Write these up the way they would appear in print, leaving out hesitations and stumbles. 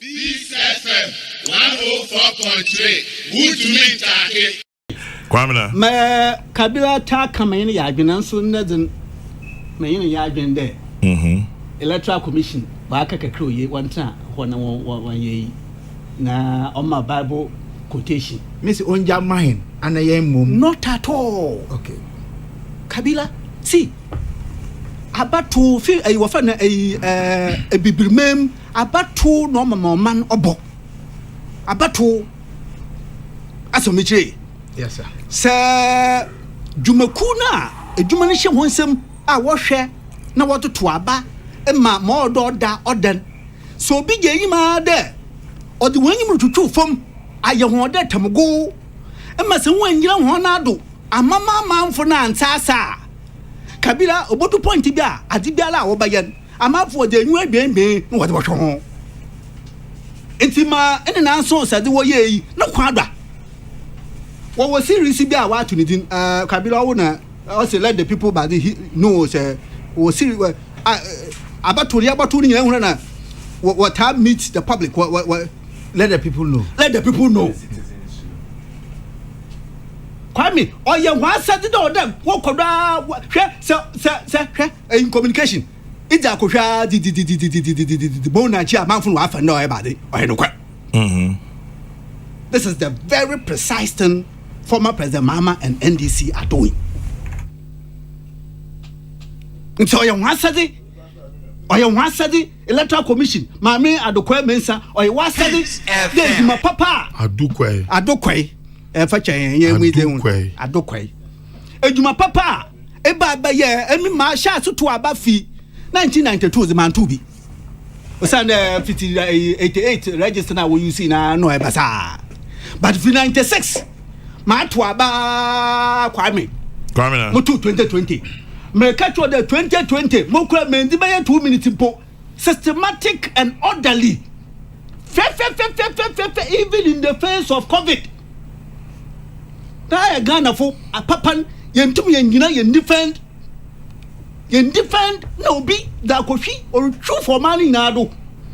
Peace FM 104.3. Good to meet you. Kwamena. Me Kabila ta kama ni yadwena so ndzen me yin yadwen de. Electoral Commission ba ka kakro ye wanta hona won ye na on my Bible quotation. Miss Onja mine and I am mum. Not at all. Okay. Kabila, see. Abatu fi e wo fa na e bibirmem abatu no man obo. Abatu asomichire. Yes sir. Sir Jumaku na edwuma ne hye honsem a wo hwe na wo toto aba e ma odo da oden. So bi ge yima de odi wanyim tutu fom aye ho de tamgo e ma se wanyira ho na ado amama manfo na ansasa Kabila obotu point bia adibiala wo bayen amafo de nyu abienbe no wo de hwe ho entima ene na so sade wo ye yi na kwadwa what was serious bia wa to nidin Kabila wo na say let the people by the no say was serious about ni nyina na what time meet the public what let the people know. Let the people know. Kwame oye wan sade do dem wo koda hwe se in communication ija ko hwa di bona chi amanfo no afa no e bade oye no kwa. This is the very precise thing former President Mahama and NDC are doing. So oye wan sade Electoral Commission Mame Adokwe Mensa oye wan sade dey ma papa Adokwe fa chen ye mi de Adokwe ejuma papa e ba ye emi ma sha so to aba fi 1992 ze man to bi o san 88 register na we you see na no e basa but fi 96 ma to aba Kwame na mo to 2020 me catch the 2020 mo kura me ndi be 2 minutes po systematic and orderly even in the face of COVID. That Ghana for a papan yentum yengina yen defend na obi da akohwi or true for money na do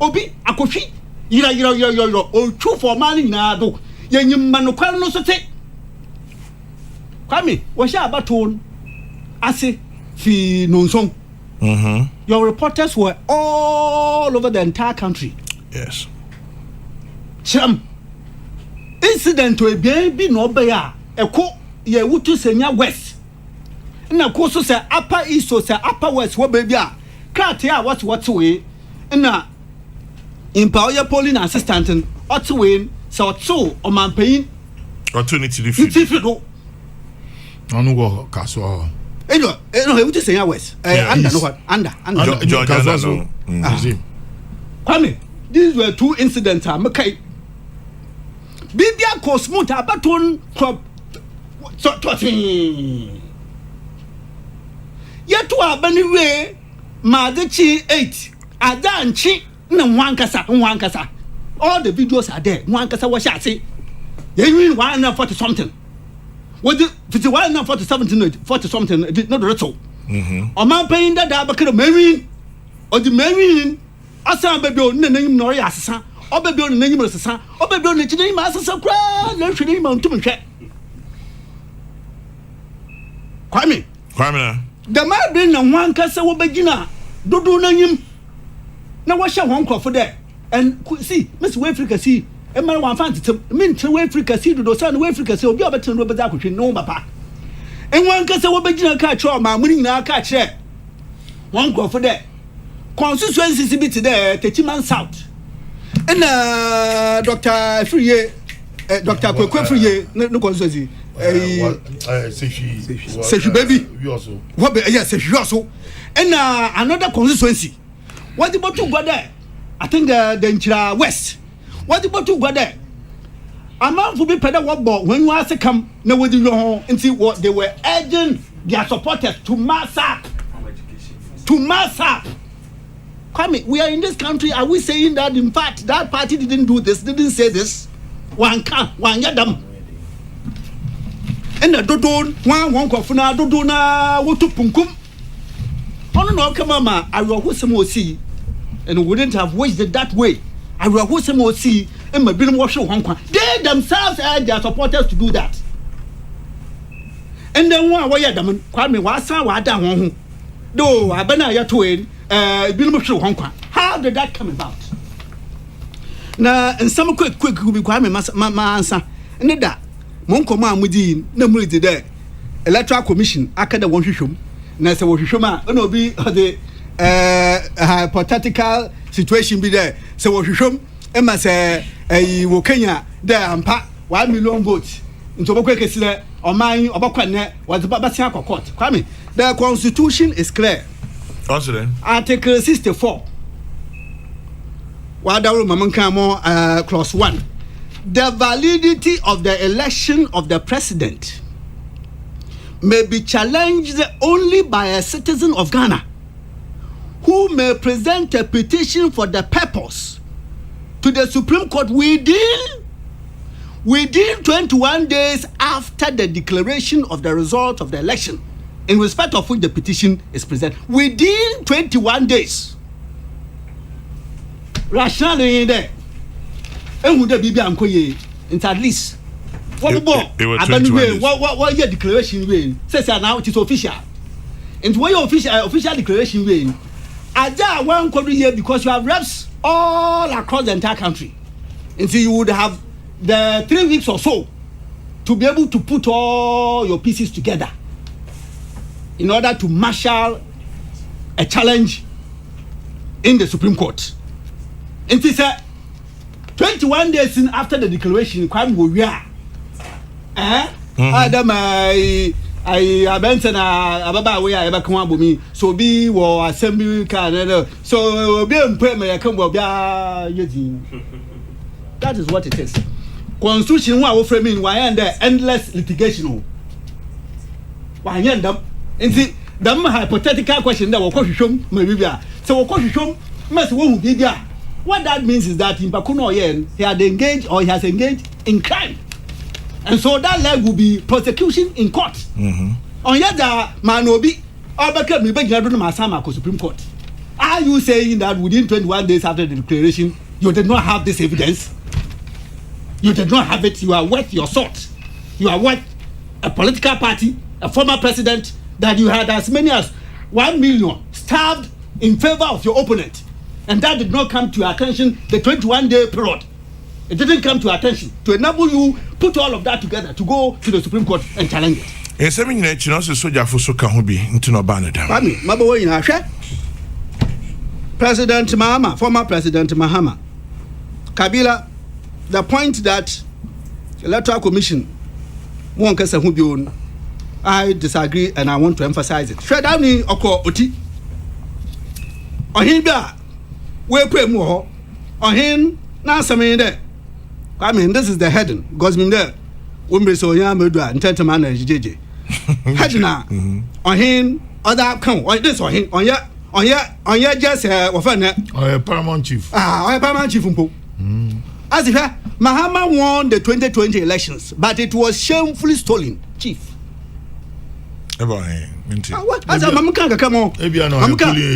obi akohwi yira or true for money na do yenyim manokwa no so te Kwame wo sha abaton ase fi nonson. Your reporters were all over the entire country. Yes. Cham incident to a baby no beya eko ye wutu senya west na ko so say upper east so say upper west wo baby a crat ya what way na empower polling assistant what way so to o man payin opportunity defeat do Onu go kaso no he wutu senya west under no what under Georgia Kwame these were two incidents makai Bibia Cosmut abaton crop so yetu abani we madechi 8 adanchi na nwankasa all the videos are there nwankasa wa shase yen 140 something what the 147 40 something not retro o man paying that abakere marine or the marine asan baby o nananyim no ya asesa obebi on nananyim asesa obebi on chine ma asesa kra na hwene ma ntum hwe Kwame na the man bring na wankasa wo begina dodo nanyim na wo hye hon krofo there and see Miss Africa see e man wan fan tetem min tre Africa see dodo san Africa see obi obetin do beza akwhwe no papa en wankasa wo begina ka kire o ma muni na ka kire won krofo there constituency bit there Techiman South and Dr. Friye Dr. Kwekwe Friye no constituency say baby what yes say also and another constituency what about to go there I think the Nchira West what about to go there a man for be pedal what ball when you ask come no what you know and see what they were urging their supporters to mass up Kwame, we are in this country. Are we saying that in fact that party didn't do this, didn't say this? One yadam. And the dodon, one kofuna, dodona, what to punkum. Oh no, come on, I will see, and wouldn't have wasted that way. I will who some will see and my bill wash Hong Kong. They themselves urge their supporters to do that. And then one way them Kwame Wasa Wada Hong. Though I banner your twin, bill Hong Kong. How did that come about? Now, and some quick will be Kwame my answer. And that Monko man within no multi there. Electoral Commission, Akada Washishum, Nasa Washishuma, no be the hypothetical situation be there. So Washishum, Emma say a Wokenya there and pat 1 million votes into Bokwe or mine or Bokwane was the Babasiako court. Kwame, the constitution is clear. Article 64. Wadaru Mamankamo clause 1. The validity of the election of the president may be challenged only by a citizen of Ghana who may present a petition for the purpose to the Supreme Court within 21 days after the declaration of the result of the election, in respect of which the petition is presented. Within 21 days. Rationally in there. And would be Biancoye, and at least what your declaration rain says now it is official. And why your official declaration rain? Aja one country here because you have reps all across the entire country. And so you would have the 3 weeks or so to be able to put all your pieces together in order to marshal a challenge in the Supreme Court. And he said 21 days in after the declaration, Kwame we are. Adam I benson ababa we are eba kan abomi so bi wo assembly can so be mpem me kan bo bia yedi. That is what it is. Constitution wa wo framing why and endless litigation. Why and them nti them hypothetical question that wo kohwehwom ma bibia so wo kohwehwom ma se wo hu bibia. What that means is that in Bakuno Yen, he had engaged or he has engaged in crime. And so that leg will be prosecution in court. On yada Manobi, or Beckham, you beg Masama Supreme Court. Are you saying that within 21 days after the declaration, you did not have this evidence? You did not have it, you are worth your salt. You are worth a political party, a former president, that you had as many as 1 million starved in favor of your opponent. And that did not come to your attention the 21-day period. It didn't come to your attention to enable you put all of that together to go to the Supreme Court and challenge it. Yes, I mean, you know, soldier for so can be into no banner. President Mahama, former President Mahama, Kabila, the point that the Electoral Commission won't get a I disagree and I want to emphasize it. Shredani Oko Oti. Ohibia. We pray more on him now. Some in there. I mean, this is the heading. Gosmin there. Umbre so young, Mudra, and Tentaman and JJ. Heading on him, other outcome. On this on him, on ya, just a paramount chief. Or a paramount chief. As if Mahama won the 2020 elections, but it was shamefully stolen, chief. What? As a Mamaka, come on.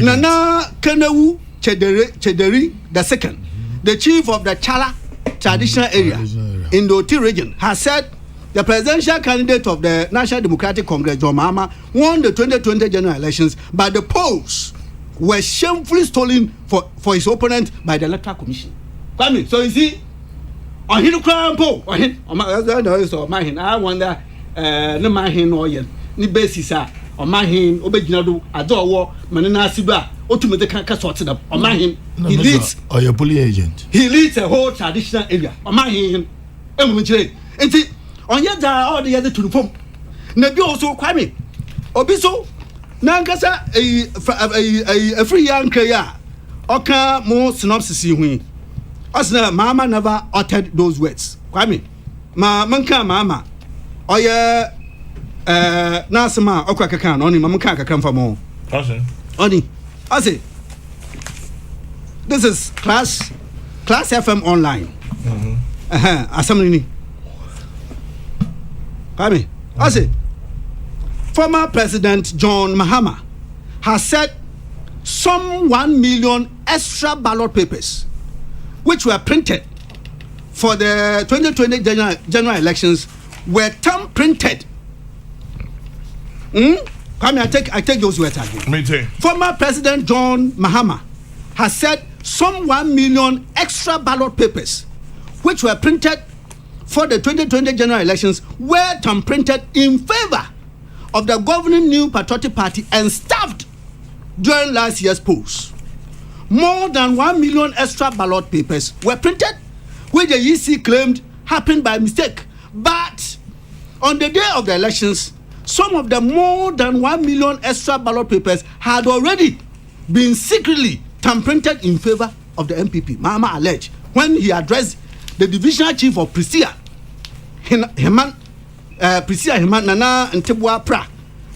Nana Kanawu. Chederi II, the chief of the Chala traditional area in the Oti region, has said the presidential candidate of the National Democratic Congress, John Mahama, won the 2020 general elections, but the polls were shamefully stolen for his opponent by the Electoral Commission. Kwame, so you see, on his crown poll, on him, I wonder, no man or yen, ni basis on my him, Obejinado, Adowo, Manana Siba. Ultimately, can't sort it up. On my him, he leads. Or your police agent. He leads a whole traditional area. On my him, and see, on yet all the other to the pump. Nabi also Kwame. Obiso, Nankasa, a free young player. Oka more synopsis. Asna, Mama never uttered those words. Kwame, Manka Mama. Or ya Nasama, Okakakan, only Mamaka come for more. Only. I say, this is Class FM online. Assembly. I say, former President John Mahama has said some 1 million extra ballot papers which were printed for the 2020 general elections were thumb printed. I take those words again. Me too. Former President John Mahama has said some 1 million extra ballot papers, which were printed for the 2020 general elections, were thumb printed in favor of the governing New Patriotic Party and stuffed during last year's polls. More than 1 million extra ballot papers were printed, which the EC claimed happened by mistake. But on the day of the elections, some of the more than 1 million extra ballot papers had already been secretly thumb-printed in favor of the MPP. Mahama alleged when he addressed the divisional chief of Prisia, Nana Ntebua Pra,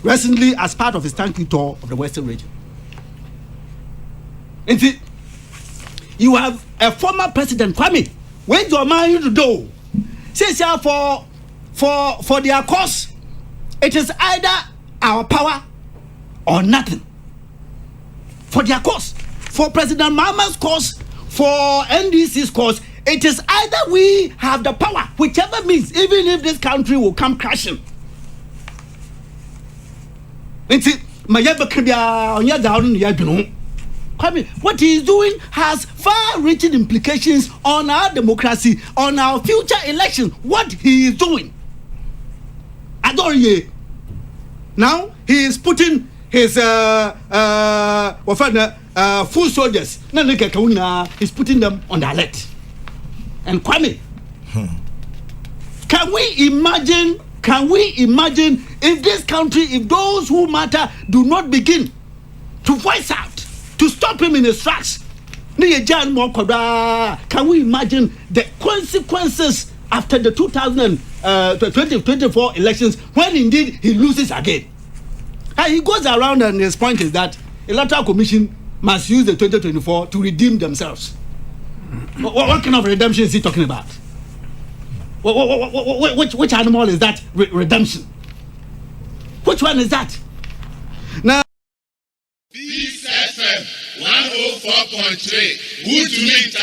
recently as part of his thank you tour of the Western region. And see, you have a former president, Kwame, when your man to do, says for their cause, it is either our power or nothing. For their cause, for President Mahama's cause, for NDC's cause, it is either we have the power, whichever means, even if this country will come crashing. What he is doing has far-reaching implications on our democracy, on our future elections. What he is doing. Now he is putting his full soldiers. He's putting them on the alert. And Kwame, can we imagine if this country, if those who matter do not begin to voice out, to stop him in his tracks? Can we imagine the consequences after the 2024 elections, when indeed he loses again? And he goes around and his point is that Electoral Commission must use the 2024 to redeem themselves. What kind of redemption is he talking about? Which animal is that redemption? Which one is that? Now, This FM 104.3, good to meet